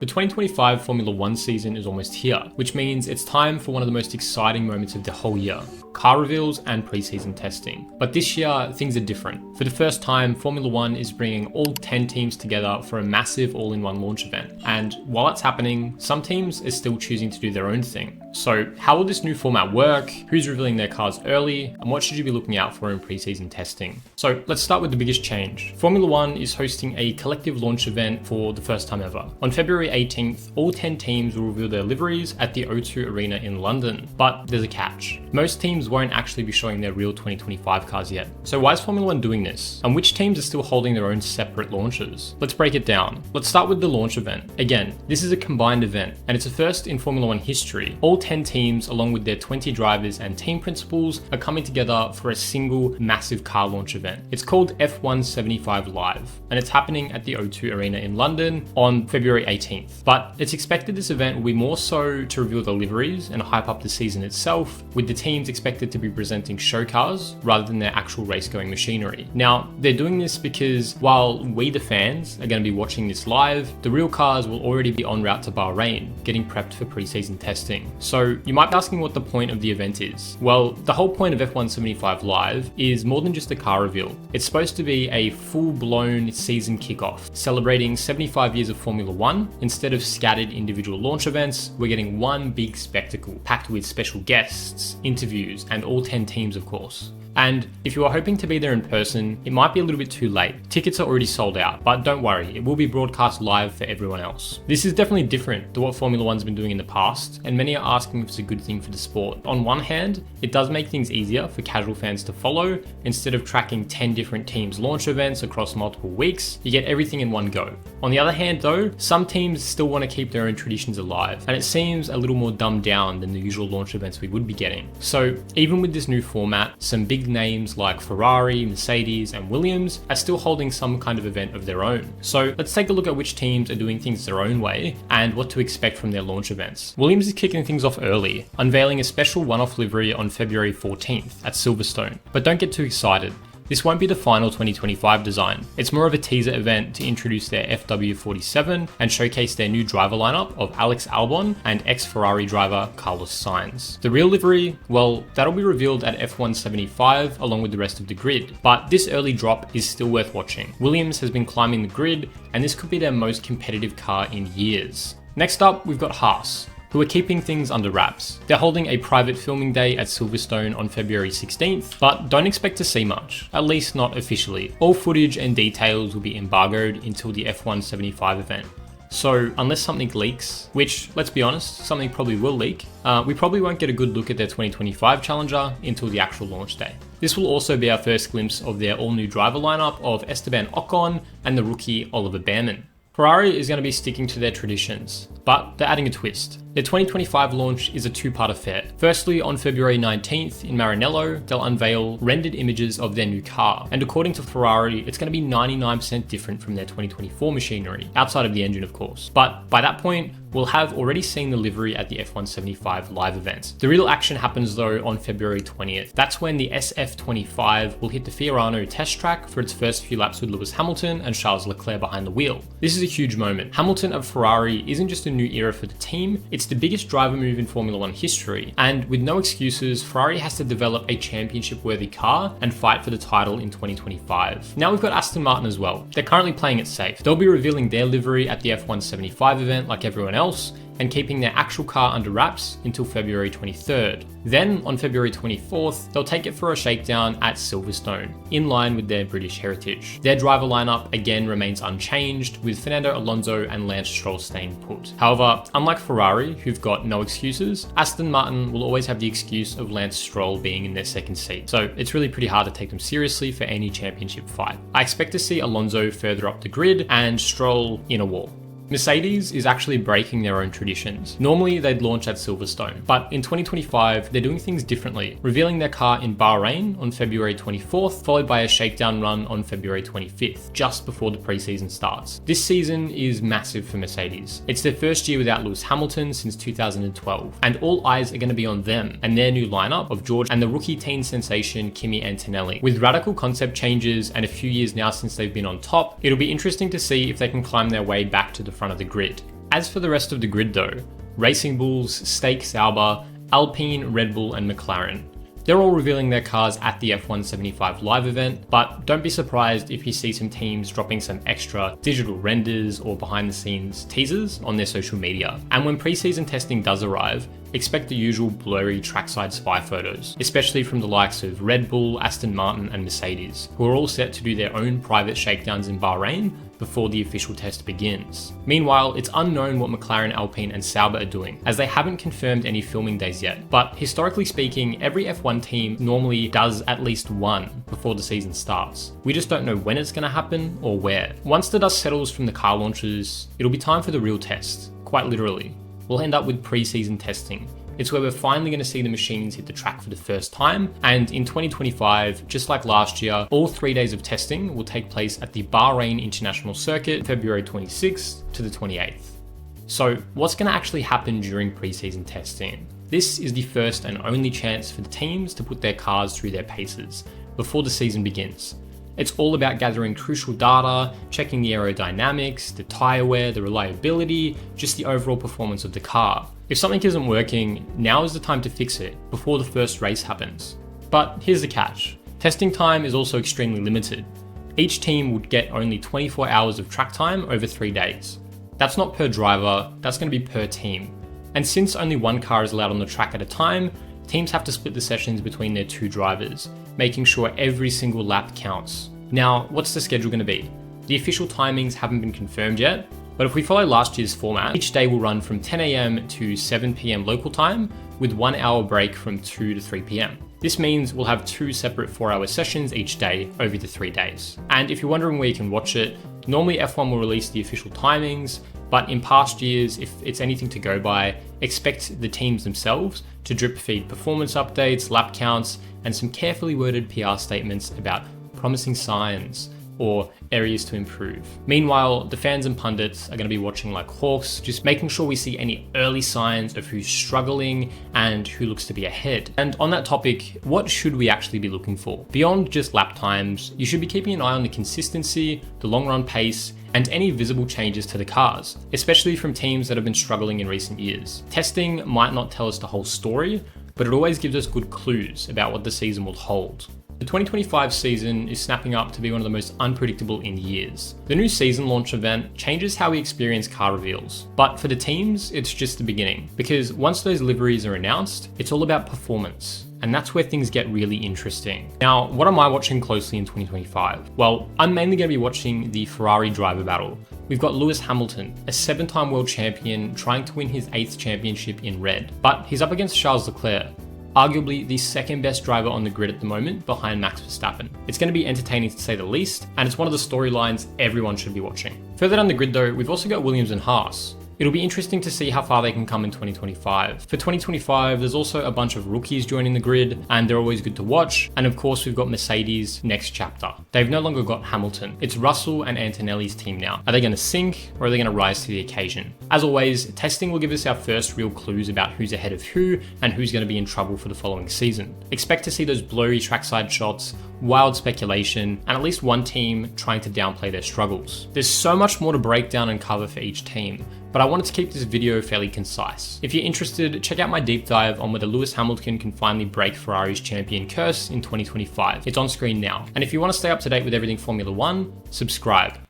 The 2025 Formula 1 season is almost here, which means it's time for one of the most exciting moments of the whole year: car reveals and pre-season testing. But this year, things are different. For the first time, Formula 1 is bringing all 10 teams together for a massive all-in-one launch event. And while it's happening, some teams are still choosing to do their own thing. So how will this new format work? Who's revealing their cars early? And what should you be looking out for in pre-season testing? So let's start with the biggest change. Formula 1 is hosting a collective launch event for the first time ever. On February 18th, all 10 teams will reveal their liveries at the O2 Arena in London. But there's a catch. Most teams won't actually be showing their real 2025 cars yet. So why is Formula 1 doing this? And which teams are still holding their own separate launches? Let's break it down. Let's start with the launch event. Again, this is a combined event, and it's a first in Formula 1 history. All 10 teams, along with their 20 drivers and team principals, are coming together for a single massive car launch event. It's called F1’75 Live, and it's happening at the O2 Arena in London on February 18th. But it's expected this event will be more so to reveal the liveries and hype up the season itself, with the teams expected to be presenting show cars rather than their actual race-going machinery. Now, they're doing this because while we, the fans, are going to be watching this live, the real cars will already be en route to Bahrain, getting prepped for pre-season testing. So you might be asking what the point of the event is. Well, the whole point of F1’75 Live is more than just a car reveal. It's supposed to be a full-blown season kickoff, celebrating 75 years of Formula 1. Instead of scattered individual launch events, we're getting one big spectacle, packed with special guests, interviews, and all 10 teams, of course. And if you are hoping to be there in person, it might be a little bit too late. Tickets are already sold out, but don't worry, it will be broadcast live for everyone else. This is definitely different to what Formula 1's been doing in the past, and many are asking if it's a good thing for the sport. On one hand, it does make things easier for casual fans to follow. Instead of tracking 10 different teams' launch events across multiple weeks, you get everything in one go. On the other hand though, some teams still want to keep their own traditions alive, and it seems a little more dumbed down than the usual launch events we would be getting. So even with this new format, some big names like Ferrari, Mercedes, and Williams are still holding some kind of event of their own. So let's take a look at which teams are doing things their own way and what to expect from their launch events. Williams is kicking things off early, unveiling a special one-off livery on February 14th at Silverstone. But don't get too excited. This won't be the final 2025 design. It's more of a teaser event to introduce their FW47 and showcase their new driver lineup of Alex Albon and ex-Ferrari driver Carlos Sainz. The real livery, well, that'll be revealed at F1’75 along with the rest of the grid, but this early drop is still worth watching. Williams has been climbing the grid, and this could be their most competitive car in years. Next up, we've got HAAS, who are keeping things under wraps. They're holding a private filming day at Silverstone on February 16th, but don't expect to see much, at least not officially. All footage and details will be embargoed until the F1’75 event. So unless something leaks, which, let's be honest, something probably will leak, we probably won't get a good look at their 2025 challenger until the actual launch day. This will also be our first glimpse of their all-new driver lineup of Esteban Ocon and the rookie Oliver Bearman. Ferrari is going to be sticking to their traditions, but they're adding a twist. Their 2025 launch is a two-part affair. Firstly, on February 19th in Maranello, they'll unveil rendered images of their new car, and according to Ferrari, it's going to be 99% different from their 2024 machinery, outside of the engine of course. But by that point, we'll have already seen the livery at the F1’75 live event. The real action happens though on February 20th. That's when the SF25 will hit the Fiorano test track for its first few laps with Lewis Hamilton and Charles Leclerc behind the wheel. This is a huge moment. Hamilton of Ferrari isn't just a new era for the team, it's the biggest driver move in Formula 1 history. And with no excuses, Ferrari has to develop a championship-worthy car and fight for the title in 2025. Now we've got Aston Martin as well. They're currently playing it safe. They'll be revealing their livery at the F1’75 event like everyone else, and keeping their actual car under wraps until February 23rd. Then, on February 24th, they'll take it for a shakedown at Silverstone, in line with their British heritage. Their driver lineup again remains unchanged, with Fernando Alonso and Lance Stroll staying put. However, unlike Ferrari, who've got no excuses, Aston Martin will always have the excuse of Lance Stroll being in their second seat, so it's really pretty hard to take them seriously for any championship fight. I expect to see Alonso further up the grid and Stroll in a wall. Mercedes is actually breaking their own traditions. Normally they'd launch at Silverstone, but in 2025 they're doing things differently, revealing their car in Bahrain on February 24th, followed by a shakedown run on February 25th, just before the preseason starts. This season is massive for Mercedes. It's their first year without Lewis Hamilton since 2012, and all eyes are going to be on them and their new lineup of George and the rookie teen sensation Kimi Antonelli. With radical concept changes and a few years now since they've been on top, it'll be interesting to see if they can climb their way back to the front of the grid. As for the rest of the grid though, Racing Bulls, Stake Sauber, Alpine, Red Bull and McLaren. They're all revealing their cars at the F1 75 live event, but don't be surprised if you see some teams dropping some extra digital renders or behind the scenes teasers on their social media. And when preseason testing does arrive, expect the usual blurry trackside spy photos, especially from the likes of Red Bull, Aston Martin and Mercedes, who are all set to do their own private shakedowns in Bahrain before the official test begins. Meanwhile, it's unknown what McLaren, Alpine and Sauber are doing, as they haven't confirmed any filming days yet. But historically speaking, every F1 team normally does at least one before the season starts. We just don't know when it's going to happen or where. Once the dust settles from the car launches, it'll be time for the real test, quite literally. We'll end up with pre-season testing. It's where we're finally going to see the machines hit the track for the first time, and in 2025, just like last year, all 3 days of testing will take place at the Bahrain International Circuit, February 26th to the 28th. So what's going to actually happen during pre-season testing? This is the first and only chance for the teams to put their cars through their paces before the season begins. It's all about gathering crucial data, checking the aerodynamics, the tyre wear, the reliability, just the overall performance of the car. If something isn't working, now is the time to fix it before the first race happens. But here's the catch. Testing time is also extremely limited. Each team would get only 24 hours of track time over 3 days. That's not per driver, that's going to be per team. And since only one car is allowed on the track at a time, teams have to split the sessions between their 2 drivers, making sure every single lap counts. Now, what's the schedule going to be? The official timings haven't been confirmed yet, but if we follow last year's format, each day will run from 10 AM to 7 PM local time, with 1 hour break from 2 to 3 PM. This means we'll have 2 separate 4-hour sessions each day over the 3 days. And if you're wondering where you can watch it, normally F1 will release the official timings, but in past years, if it's anything to go by, expect the teams themselves to drip feed performance updates, lap counts, and some carefully worded PR statements about promising signs or areas to improve. Meanwhile, the fans and pundits are going to be watching like hawks, just making sure we see any early signs of who's struggling and who looks to be ahead. And on that topic, what should we actually be looking for? Beyond just lap times, you should be keeping an eye on the consistency, the long run pace, and any visible changes to the cars, especially from teams that have been struggling in recent years. Testing might not tell us the whole story, but it always gives us good clues about what the season will hold. The 2025 season is snapping up to be one of the most unpredictable in years. The new season launch event changes how we experience car reveals, but for the teams, it's just the beginning, because once those liveries are announced, it's all about performance. And that's where things get really interesting. Now, what am I watching closely in 2025? Well, I'm mainly going to be watching the Ferrari driver battle. We've got Lewis Hamilton, a 7-time world champion trying to win his 8th championship in red, but he's up against Charles Leclerc, arguably the second best driver on the grid at the moment behind Max Verstappen. It's going to be entertaining to say the least, and it's one of the storylines everyone should be watching. Further down the grid though, we've also got Williams and HAAS. It'll be interesting to see how far they can come in 2025. For 2025, there's also a bunch of rookies joining the grid, and they're always good to watch. And of course, we've got Mercedes next chapter. They've no longer got Hamilton. It's Russell and Antonelli's team now. Are they going to sink, or are they going to rise to the occasion? As always, testing will give us our first real clues about who's ahead of who and who's going to be in trouble for the following season. Expect to see those blurry trackside shots, wild speculation, and at least one team trying to downplay their struggles. There's so much more to break down and cover for each team, but I wanted to keep this video fairly concise. If you're interested, check out my deep dive on whether Lewis Hamilton can finally break Ferrari's champion curse in 2025. It's on screen now. And if you want to stay up to date with everything Formula 1, subscribe.